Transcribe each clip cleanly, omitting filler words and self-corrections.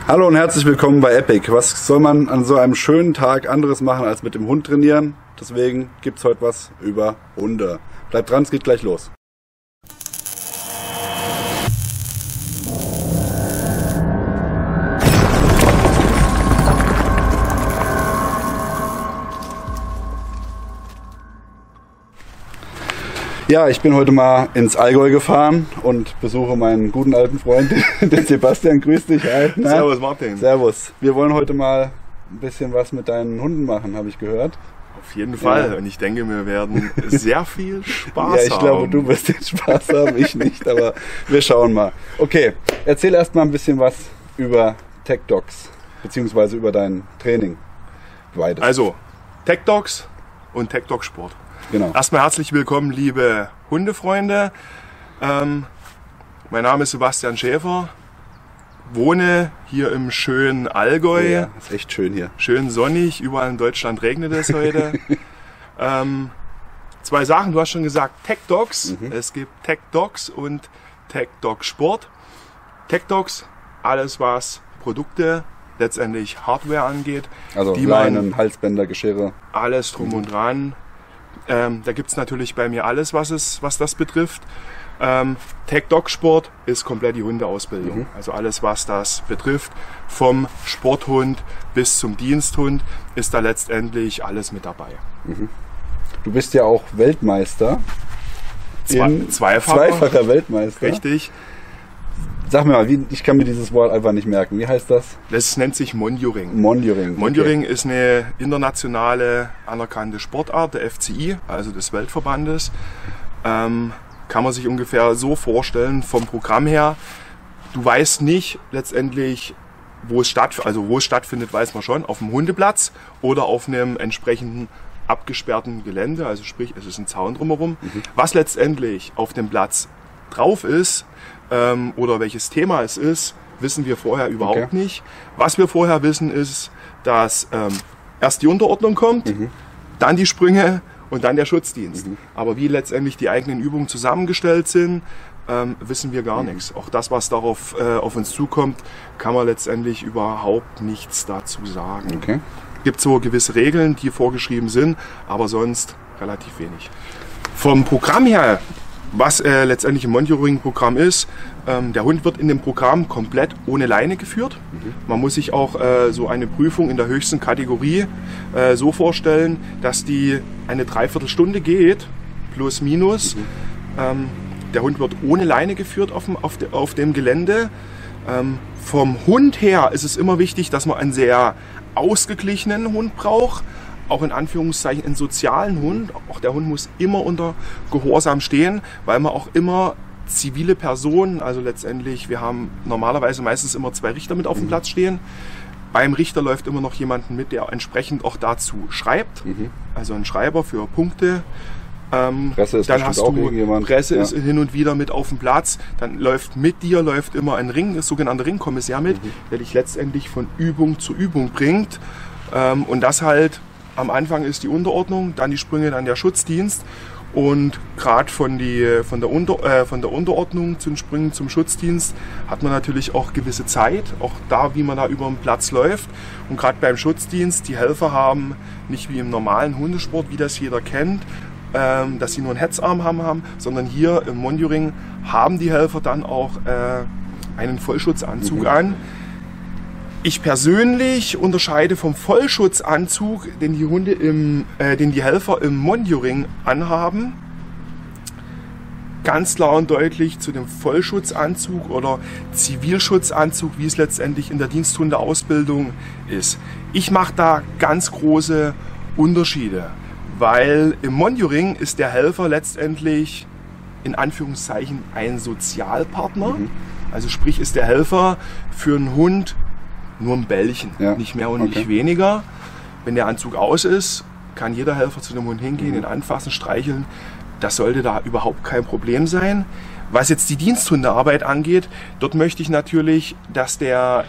Hallo und herzlich willkommen bei Epic. Was soll man an so einem schönen Tag anderes machen als mit dem Hund trainieren? Deswegen gibt es heute was über Hunde. Bleibt dran, es geht gleich los. Ja, ich bin heute mal ins Allgäu gefahren und besuche meinen guten alten Freund, den Sebastian. Grüß dich. Hi. Servus Martin. Servus. Wir wollen heute mal ein bisschen was mit deinen Hunden machen, habe ich gehört. Auf jeden Fall. Ja. Und ich denke, wir werden sehr viel Spaß haben. Ja, ich glaube, du wirst den Spaß haben, ich nicht, aber wir schauen mal. Okay, erzähl erst mal ein bisschen was über Tech Dogs, beziehungsweise über dein Training. Beides. Also, Tech Dogs und Tech Dog Sport. Genau. Erstmal herzlich willkommen, liebe Hundefreunde. Mein Name ist Sebastian Schäfer, wohne hier im schönen Allgäu. Oh ja, ist echt schön hier. Schön sonnig, überall in Deutschland regnet es heute. Zwei Sachen, du hast schon gesagt, Tech Dogs. Es gibt Tech Dogs und Tech Dog Sport. Tech Dogs, alles was Produkte, letztendlich Hardware angeht. Also Leinen, Halsbänder, Geschirre. Alles drum und dran. Da gibt es natürlich bei mir alles, was das betrifft. Tech Dog Sport ist komplett die Hundeausbildung. Also alles, was das betrifft, vom Sporthund bis zum Diensthund, ist da letztendlich alles mit dabei. Du bist ja auch Weltmeister. Zweifacher Weltmeister. Richtig. Sag mir mal, ich kann mir dieses Wort einfach nicht merken. Wie heißt das? Das nennt sich Monioring. Monioring. Monioring ist eine internationale anerkannte Sportart der FCI, also des Weltverbandes. Kann man sich ungefähr so vorstellen vom Programm her. Du weißt nicht letztendlich, wo es stattfindet, weiß man schon, auf dem Hundeplatz oder auf einem entsprechenden abgesperrten Gelände, also sprich, es ist ein Zaun drumherum. Was letztendlich auf dem Platz drauf ist, oder welches Thema es ist, wissen wir vorher überhaupt nicht. Was wir vorher wissen ist, dass erst die Unterordnung kommt, dann die Sprünge und dann der Schutzdienst. Aber wie letztendlich die eigenen Übungen zusammengestellt sind, wissen wir gar nichts. Auch das, was darauf auf uns zukommt, kann man letztendlich überhaupt nichts dazu sagen. Gibt so gewisse Regeln, die vorgeschrieben sind, aber sonst relativ wenig. Vom Programm her, was letztendlich im Monitoring-Programm ist, der Hund wird in dem Programm komplett ohne Leine geführt. Man muss sich auch so eine Prüfung in der höchsten Kategorie so vorstellen, dass die eine Dreiviertelstunde geht, plus minus. Der Hund wird ohne Leine geführt auf dem Gelände. Vom Hund her ist es immer wichtig, dass man einen sehr ausgeglichenen Hund braucht. Auch in Anführungszeichen einen sozialen Hund. Auch der Hund muss immer unter Gehorsam stehen, weil man auch immer zivile Personen, also letztendlich, wir haben normalerweise meistens immer 2 Richter mit auf dem Platz stehen. Beim Richter läuft immer noch jemand mit, der entsprechend auch dazu schreibt. Also ein Schreiber für Punkte. Presse ist dann hast auch du irgendjemand. Presse ist hin und wieder mit auf dem Platz. Dann läuft mit dir immer ein Ring, das sogenannte Ringkommissär mit, der dich letztendlich von Übung zu Übung bringt. Und das halt am Anfang ist die Unterordnung, dann die Sprünge, dann der Schutzdienst. Und gerade von der Unterordnung zu den Sprüngen zum Schutzdienst hat man natürlich auch gewisse Zeit, auch da, wie man da über den Platz läuft. Und gerade beim Schutzdienst, die Helfer haben nicht wie im normalen Hundesport, wie das jeder kennt, dass sie nur einen Hetzarm haben, sondern hier im Monitoring haben die Helfer dann auch einen Vollschutzanzug an. Ich persönlich unterscheide vom Vollschutzanzug, den die Helfer im Monitoring anhaben, ganz klar und deutlich zu dem Vollschutzanzug oder Zivilschutzanzug, wie es letztendlich in der Diensthundeausbildung ist. Ich mache da ganz große Unterschiede, weil im Monitoring ist der Helfer letztendlich in Anführungszeichen ein Sozialpartner. Also sprich ist der Helfer für einen Hund nur ein Bällchen, nicht mehr und nicht weniger. Wenn der Anzug aus ist, kann jeder Helfer zu dem Hund hingehen, ihn anfassen, streicheln. Das sollte da überhaupt kein Problem sein. Was jetzt die Diensthundearbeit angeht, dort möchte ich natürlich, dass der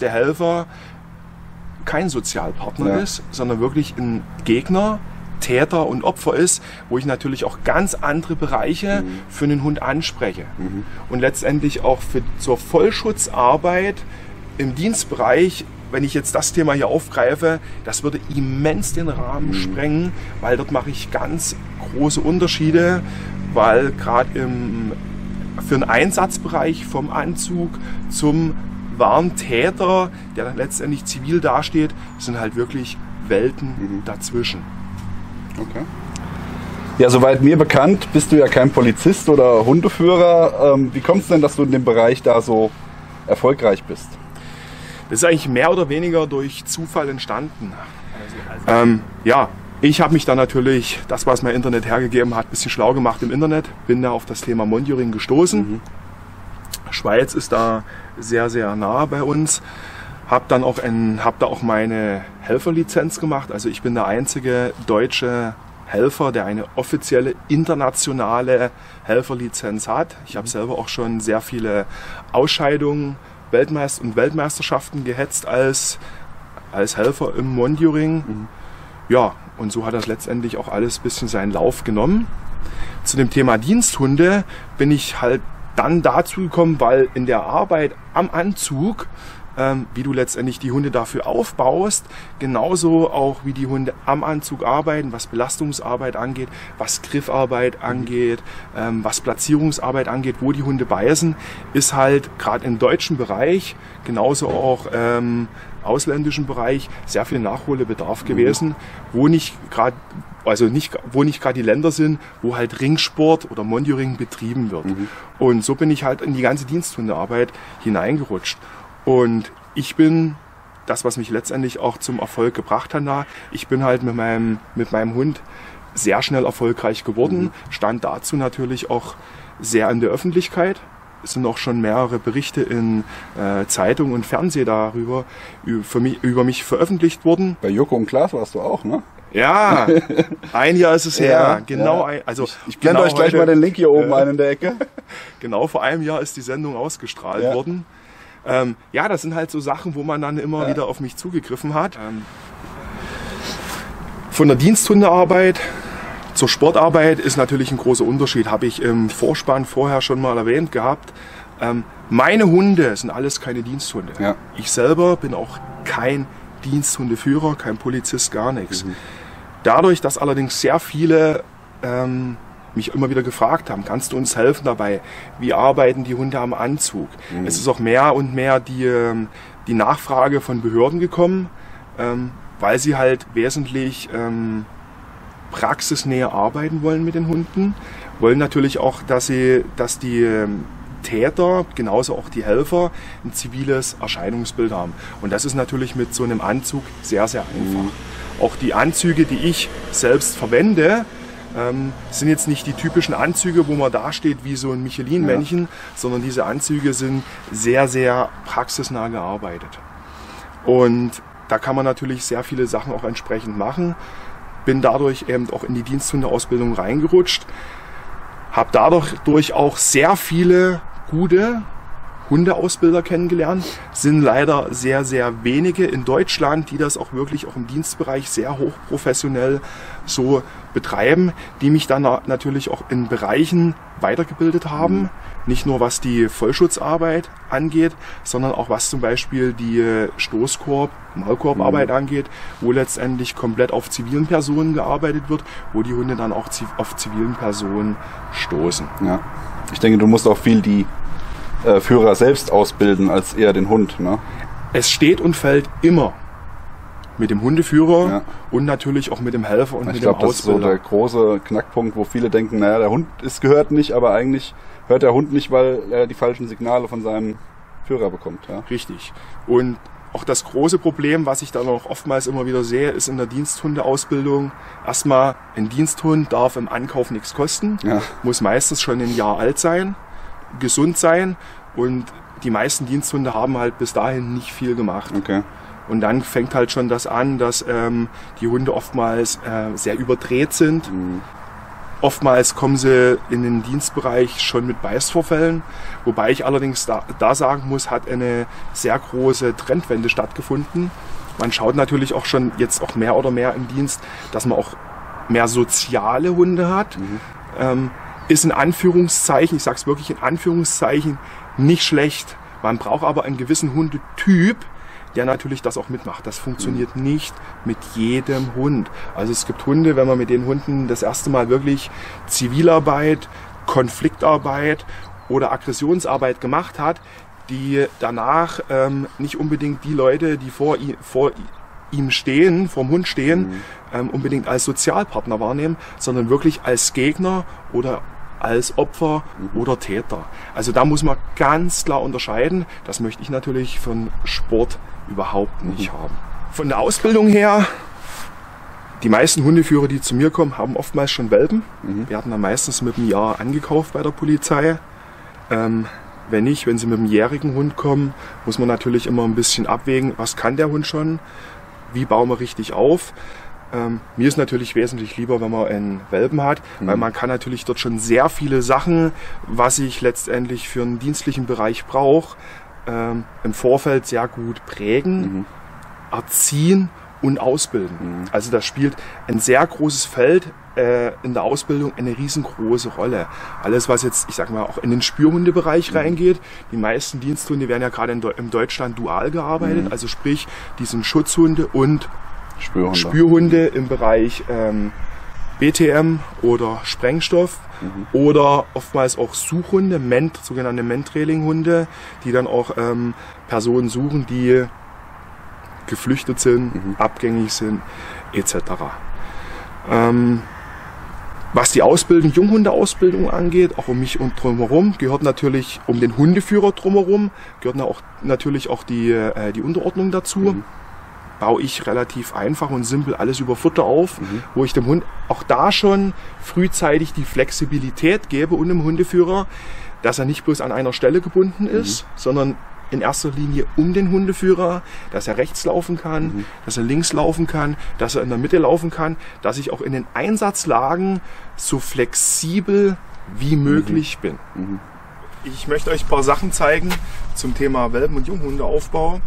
Helfer kein Sozialpartner ist, sondern wirklich ein Gegner, Täter und Opfer ist, wo ich natürlich auch ganz andere Bereiche für einen Hund anspreche. Und letztendlich auch zur Vollschutzarbeit im Dienstbereich, wenn ich jetzt das Thema hier aufgreife, das würde immens den Rahmen sprengen, weil dort mache ich ganz große Unterschiede, weil gerade für einen Einsatzbereich vom Anzug zum wahren Täter, der dann letztendlich zivil dasteht, sind halt wirklich Welten dazwischen. Okay. Ja, soweit mir bekannt, bist du ja kein Polizist oder Hundeführer. Wie kommt es denn, dass du in dem Bereich da so erfolgreich bist? Das ist eigentlich mehr oder weniger durch Zufall entstanden. Ja, ich habe mich dann natürlich, das was mein Internet hergegeben hat, ein bisschen schlau gemacht im Internet. Bin da auf das Thema Monitoring gestoßen. Schweiz ist da sehr, sehr nah bei uns. Hab da auch meine Helferlizenz gemacht. Also ich bin der einzige deutsche Helfer, der eine offizielle internationale Helferlizenz hat. Ich habe selber auch schon sehr viele Ausscheidungen und Weltmeisterschaften gehetzt als Helfer im Monitoring. Ja, und so hat das letztendlich auch alles ein bisschen seinen Lauf genommen. Zu dem Thema Diensthunde bin ich halt dann dazu gekommen, weil in der Arbeit am Anzug, wie du letztendlich die Hunde dafür aufbaust, genauso auch wie die Hunde am Anzug arbeiten, was Belastungsarbeit angeht, was Griffarbeit angeht, was Platzierungsarbeit angeht, wo die Hunde beißen, ist halt gerade im deutschen Bereich, genauso auch ausländischen Bereich, sehr viel Nachholbedarf gewesen, wo nicht gerade die Länder sind, wo halt Ringsport oder Monitoring betrieben wird. Und so bin ich halt in die ganze Diensthundearbeit hineingerutscht. Und ich bin, das was mich letztendlich auch zum Erfolg gebracht hat, ich bin halt mit meinem Hund sehr schnell erfolgreich geworden, stand dazu natürlich auch sehr in der Öffentlichkeit. Es sind auch schon mehrere Berichte in Zeitung und Fernsehen darüber über mich veröffentlicht worden. Bei Joko und Klaas warst du auch, ne? Ja, ein Jahr ist es her. Genau. Ja. Ich blende euch gleich mal den Link hier oben ein in der Ecke. Genau, vor einem Jahr ist die Sendung ausgestrahlt worden. Ja, das sind halt so Sachen, wo man dann immer wieder auf mich zugegriffen hat. Von der Diensthundearbeit zur Sportarbeit ist natürlich ein großer Unterschied. Habe ich im Vorspann vorher schon mal erwähnt gehabt. Meine Hunde sind alles keine Diensthunde. Ja. Ich selber bin auch kein Diensthundeführer, kein Polizist, gar nichts. Dadurch, dass allerdings sehr viele mich immer wieder gefragt haben, kannst du uns helfen dabei? Wie arbeiten die Hunde am Anzug? Es ist auch mehr und mehr die Nachfrage von Behörden gekommen, weil sie halt wesentlich praxisnäher arbeiten wollen mit den Hunden. Wollen natürlich auch, dass die Täter, genauso auch die Helfer, ein ziviles Erscheinungsbild haben. Und das ist natürlich mit so einem Anzug sehr, sehr einfach. Auch die Anzüge, die ich selbst verwende, sind jetzt nicht die typischen Anzüge, wo man da steht wie so ein Michelin-Männchen, sondern diese Anzüge sind sehr, sehr praxisnah gearbeitet. Und da kann man natürlich sehr viele Sachen auch entsprechend machen. Bin dadurch eben auch in die Diensthundeausbildung reingerutscht. Habe dadurch auch sehr viele gute Hundeausbilder kennengelernt. Sind leider sehr, sehr wenige in Deutschland, die das auch wirklich auch im Dienstbereich sehr hochprofessionell so betreiben, die mich dann natürlich auch in Bereichen weitergebildet haben. Nicht nur was die Vollschutzarbeit angeht, sondern auch was zum Beispiel die Stoßkorb-, Maulkorbarbeit angeht, wo letztendlich komplett auf zivilen Personen gearbeitet wird, wo die Hunde dann auch auf zivilen Personen stoßen. Ja. Ich denke, du musst auch viel die Führer selbst ausbilden, als eher den Hund, ne? Es steht und fällt immer mit dem Hundeführer und natürlich auch mit dem Helfer und mit dem Ausbilder. Das ist so der große Knackpunkt, wo viele denken, naja, der Hund gehört nicht, aber eigentlich hört der Hund nicht, weil er die falschen Signale von seinem Führer bekommt. Ja? Richtig. Und auch das große Problem, was ich dann auch oftmals immer wieder sehe, ist in der Diensthundeausbildung. Erstmal, ein Diensthund darf im Ankauf nichts kosten, muss meistens schon ein Jahr alt sein, gesund sein, und die meisten Diensthunde haben halt bis dahin nicht viel gemacht. Okay. Und dann fängt halt schon das an, dass die Hunde oftmals sehr überdreht sind. Oftmals kommen sie in den Dienstbereich schon mit Beißvorfällen, wobei ich allerdings da sagen muss, hat eine sehr große Trendwende stattgefunden. Man schaut natürlich auch schon jetzt auch mehr oder mehr im Dienst, dass man auch mehr soziale Hunde hat. Ist in Anführungszeichen, ich sage es wirklich in Anführungszeichen, nicht schlecht, Man braucht aber einen gewissen Hundetyp, der natürlich das auch mitmacht. Das funktioniert nicht mit jedem Hund. Also es gibt Hunde, wenn man mit den Hunden das erste Mal wirklich Zivilarbeit, Konfliktarbeit oder Aggressionsarbeit gemacht hat, die danach nicht unbedingt die Leute, die vor ihm stehen, vor dem Hund stehen, unbedingt als Sozialpartner wahrnehmen, sondern wirklich als Gegner oder als Opfer oder Täter. Also da muss man ganz klar unterscheiden. Das möchte ich natürlich für den Sport überhaupt nicht haben. Von der Ausbildung her, die meisten Hundeführer, die zu mir kommen, haben oftmals schon Welpen. Werden dann meistens mit einem Jahr angekauft bei der Polizei. Wenn nicht, wenn sie mit einem jährigen Hund kommen, muss man natürlich immer ein bisschen abwägen, was kann der Hund schon, wie bauen wir richtig auf. Mir ist natürlich wesentlich lieber, wenn man einen Welpen hat, weil man kann natürlich dort schon sehr viele Sachen, was ich letztendlich für einen dienstlichen Bereich brauche, im Vorfeld sehr gut prägen, erziehen und ausbilden. Also das spielt ein sehr großes Feld in der Ausbildung eine riesengroße Rolle. Alles, was jetzt, ich sag mal, auch in den Spürhundebereich reingeht. Die meisten Diensthunde werden ja gerade in Deutschland dual gearbeitet, also sprich, die sind Schutzhunde und Spürhunde im Bereich BTM oder Sprengstoff oder oftmals auch Suchhunde, sogenannte Mentrailing-Hunde, die dann auch Personen suchen, die geflüchtet sind, abgängig sind, etc. Was die Ausbildung, Junghundeausbildung angeht, auch um mich und drumherum, gehört natürlich um den Hundeführer drumherum, gehört natürlich auch die Unterordnung dazu. Baue ich relativ einfach und simpel alles über Futter auf, wo ich dem Hund auch da schon frühzeitig die Flexibilität gebe und dem Hundeführer, dass er nicht bloß an einer Stelle gebunden ist, sondern in erster Linie um den Hundeführer, dass er rechts laufen kann, dass er links laufen kann, dass er in der Mitte laufen kann, dass ich auch in den Einsatzlagen so flexibel wie möglich bin. Ich möchte euch ein paar Sachen zeigen zum Thema Welpen- und Junghundeaufbau.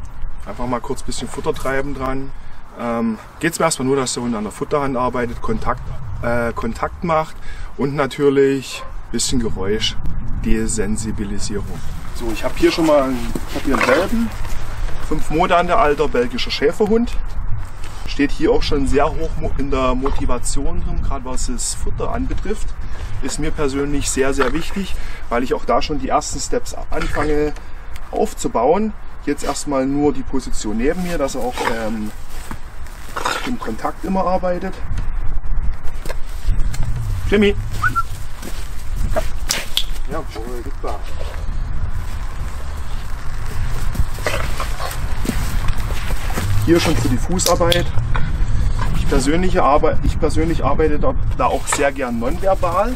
Einfach mal kurz ein bisschen Futter treiben dran. Geht es mir erstmal nur, dass der Hund an der Futterhand arbeitet, Kontakt macht und natürlich ein bisschen Geräusch, Desensibilisierung. So, ich habe hier schon mal einen Welpen, 5 Monate alter belgischer Schäferhund. Steht hier auch schon sehr hoch in der Motivation drin, gerade was das Futter anbetrifft. Ist mir persönlich sehr, sehr wichtig, weil ich auch da schon die ersten Steps anfange aufzubauen. Jetzt erstmal nur die Position neben mir, dass er auch im Kontakt immer arbeitet. Jimmy! Jawohl, super. Hier schon für die Fußarbeit. Ich persönlich arbeite da auch sehr gern nonverbal,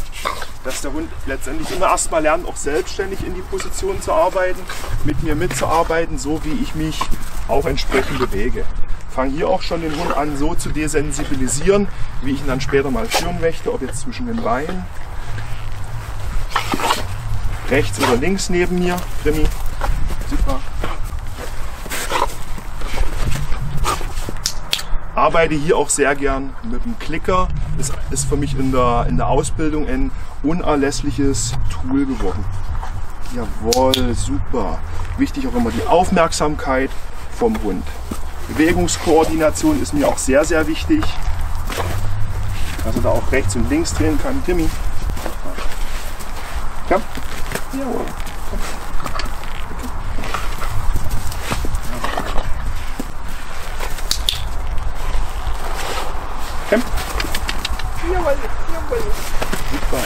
dass der Hund letztendlich immer erstmal lernt, auch selbstständig in die Position zu arbeiten, mit mir mitzuarbeiten, so wie ich mich auch entsprechend bewege. Fange hier auch schon den Hund an, so zu desensibilisieren, wie ich ihn dann später mal führen möchte, ob jetzt zwischen den Beinen, rechts oder links neben mir. Remy, super. Arbeite hier auch sehr gern mit dem Klicker. Das ist für mich in der Ausbildung ein unerlässliches Tool geworden. Jawohl, super. Wichtig auch immer die Aufmerksamkeit vom Hund. Bewegungskoordination ist mir auch sehr, sehr wichtig. Dass er da auch rechts und links drehen kann. Timmy. Komm. Jawohl. Komm. Jawohl, jawohl. Super.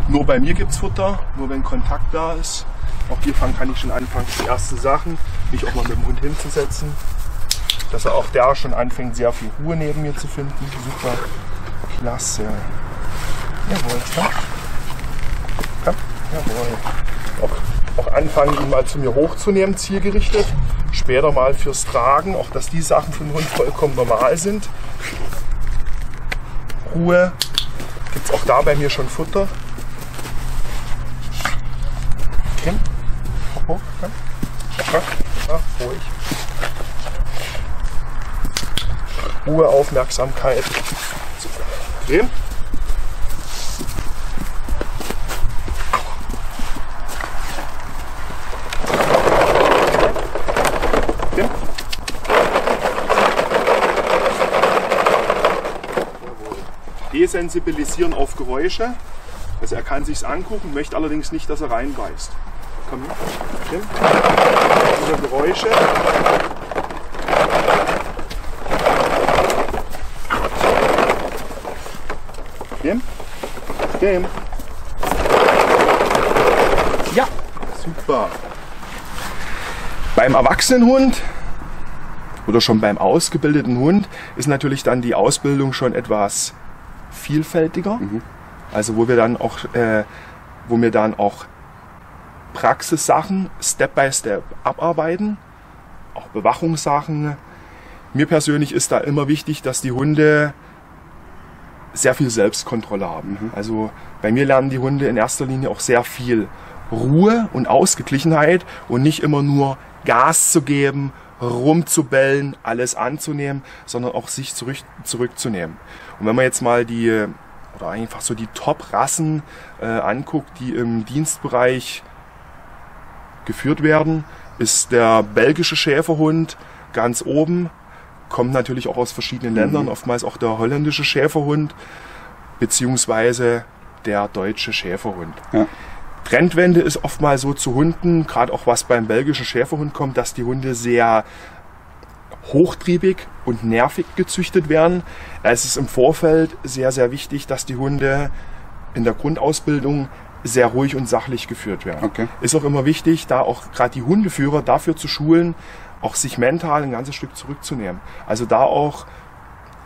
Nur bei mir gibt es Futter, nur wenn Kontakt da ist. Auch hier kann ich schon anfangen, die ersten Sachen, mich auch mal mit dem Hund hinzusetzen. Dass er auch der schon anfängt, sehr viel Ruhe neben mir zu finden. Super, klasse. Jawohl, komm. Komm, jawohl. Auch anfangen, ihn mal zu mir hochzunehmen, zielgerichtet. Später mal fürs Tragen, auch dass die Sachen für den Hund vollkommen normal sind. Ruhe. Gibt es auch da bei mir schon Futter. Kim, hoch, komm. Ja, ruhig. Ruhe, Aufmerksamkeit. Super. Kim. desensibilisieren auf Geräusche. Also er kann sich's angucken, möchte allerdings nicht, dass er reinbeißt. Komm hier. Diese Geräusche. Kim. Ja, super. Beim Erwachsenenhund oder schon beim ausgebildeten Hund ist natürlich dann die Ausbildung schon etwas vielfältiger. Also wo wir dann auch Praxissachen Step by Step abarbeiten, auch Bewachungssachen. Mir persönlich ist da immer wichtig, dass die Hunde sehr viel Selbstkontrolle haben. Also bei mir lernen die Hunde in erster Linie auch sehr viel Ruhe und Ausgeglichenheit und nicht immer nur Gas zu geben, rumzubellen, alles anzunehmen, sondern auch sich zurückzunehmen. Und wenn man jetzt mal oder einfach so die Top-Rassen anguckt, die im Dienstbereich geführt werden, ist der belgische Schäferhund ganz oben. Kommt natürlich auch aus verschiedenen Ländern, oftmals auch der holländische Schäferhund, beziehungsweise der deutsche Schäferhund. Ja. Trendwende ist oftmals so zu Hunden, gerade auch was beim belgischen Schäferhund kommt, dass die Hunde sehr hochtriebig und nervig gezüchtet werden. Es ist im Vorfeld sehr, sehr wichtig, dass die Hunde in der Grundausbildung sehr ruhig und sachlich geführt werden. Okay. Ist auch immer wichtig, da auch gerade die Hundeführer dafür zu schulen, auch sich mental ein ganzes Stück zurückzunehmen. Also da auch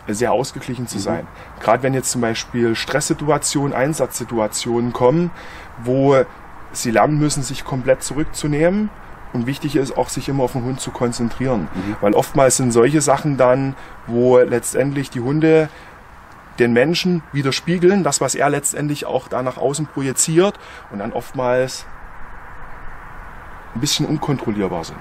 sehr ausgeglichen zu sein. Gerade wenn jetzt zum Beispiel Stresssituationen, Einsatzsituationen kommen, wo sie lernen müssen, sich komplett zurückzunehmen. Und wichtig ist auch, sich immer auf den Hund zu konzentrieren. Weil oftmals sind solche Sachen dann, wo letztendlich die Hunde den Menschen widerspiegeln, das, was er letztendlich auch da nach außen projiziert und dann oftmals ein bisschen unkontrollierbar sind.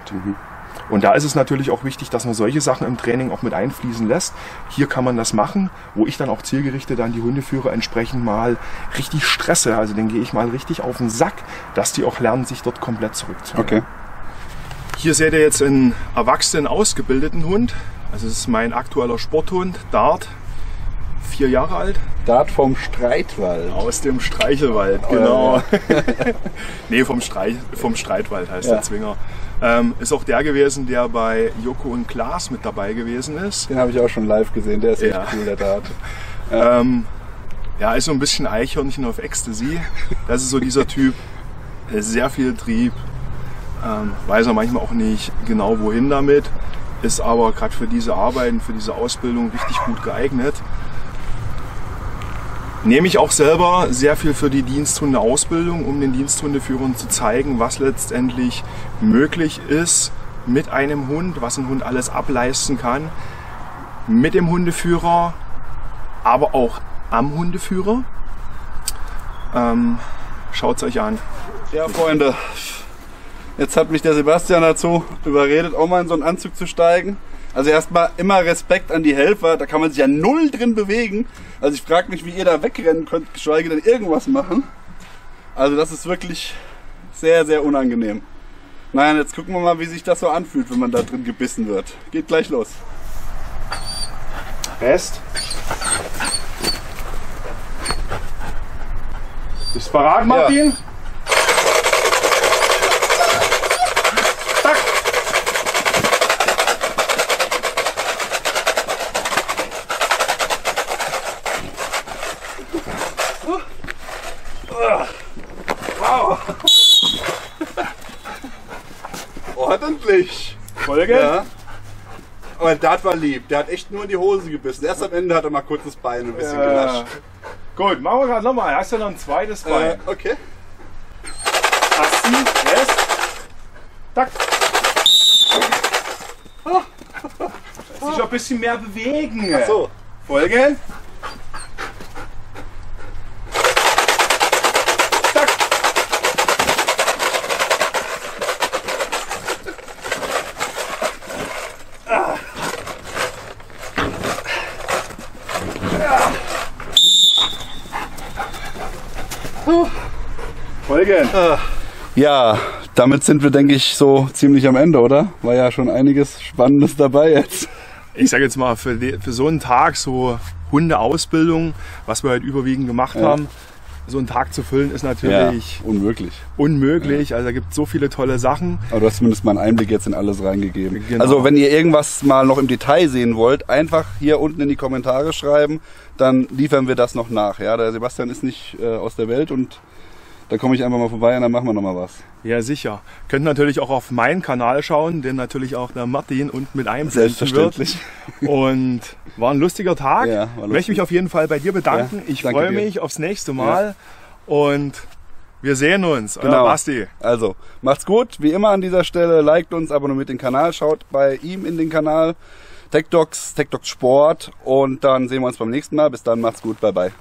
Und da ist es natürlich auch wichtig, dass man solche Sachen im Training auch mit einfließen lässt. Hier kann man das machen, wo ich dann auch zielgerichtet dann die Hundeführer entsprechend mal richtig stresse. Also den gehe ich mal richtig auf den Sack, dass die auch lernen, sich dort komplett zurückzunehmen. Okay. Hier seht ihr jetzt einen erwachsenen, ausgebildeten Hund. Also das ist mein aktueller Sporthund, Dart, 4 Jahre alt. Dart vom Streitwald. Aus dem Streichelwald, genau. Nee, vom Streitwald heißt der Zwinger. Ist auch der gewesen, der bei Joko und Klaas mit dabei gewesen ist. Den habe ich auch schon live gesehen, der ist echt cool, der Dart. Ja, ist so ein bisschen Eichhörnchen auf Ecstasy. Das ist so dieser Typ, sehr viel Trieb, weiß er manchmal auch nicht genau wohin damit, ist aber gerade für diese Arbeiten, für diese Ausbildung richtig gut geeignet. Nehme ich auch selber sehr viel für die Diensthundeausbildung, um den Diensthundeführern zu zeigen, was letztendlich möglich ist mit einem Hund, was ein Hund alles ableisten kann, mit dem Hundeführer, aber auch am Hundeführer. Schaut es euch an. Ja, Freunde, jetzt hat mich der Sebastian dazu überredet, auch mal in so einen Anzug zu steigen. Also erstmal immer Respekt an die Helfer, da kann man sich ja null drin bewegen. Also ich frage mich, wie ihr da wegrennen könnt, geschweige denn irgendwas machen. Also das ist wirklich sehr, sehr unangenehm. Naja, jetzt gucken wir mal, wie sich das so anfühlt, wenn man da drin gebissen wird. Geht gleich los. Rest. Bist du bereit, Martin? Ja. Wow! Ordentlich! Folge? Ja. Aber der war lieb, der hat echt nur in die Hose gebissen. Erst am Ende hat er mal kurz das Bein ein bisschen genascht. Gut, machen wir gerade nochmal. Hast du noch ein zweites Bein? Okay. Tasten, Rest. Tack. Sich ein bisschen mehr bewegen. Ach so. Folgen. Tack. Folgen. Ja, damit sind wir, denke ich, so ziemlich am Ende, oder? War ja schon einiges Spannendes dabei jetzt. Ich sage jetzt mal, für so einen Tag so Hundeausbildung, was wir halt überwiegend gemacht haben. So einen Tag zu füllen ist natürlich unmöglich. Also da gibt es so viele tolle Sachen. Aber du hast zumindest mal einen Einblick jetzt in alles reingegeben. Genau. Also wenn ihr irgendwas mal noch im Detail sehen wollt, einfach hier unten in die Kommentare schreiben, dann liefern wir das noch nach. Ja, der Sebastian ist nicht aus der Welt und da komme ich einfach mal vorbei und dann machen wir noch mal was. Ja, sicher. Könnt natürlich auch auf meinen Kanal schauen, den natürlich auch der Martin und mit einblenden wird. Und war ein lustiger Tag. Ja, ich möchte mich auf jeden Fall bei dir bedanken. Ich freue mich aufs nächste Mal und wir sehen uns. Euer Basti. Also, macht's gut. Wie immer an dieser Stelle, liked uns, abonniert den Kanal, schaut bei ihm in den Kanal. TechDocs Sport und dann sehen wir uns beim nächsten Mal. Bis dann, macht's gut. Bye, bye.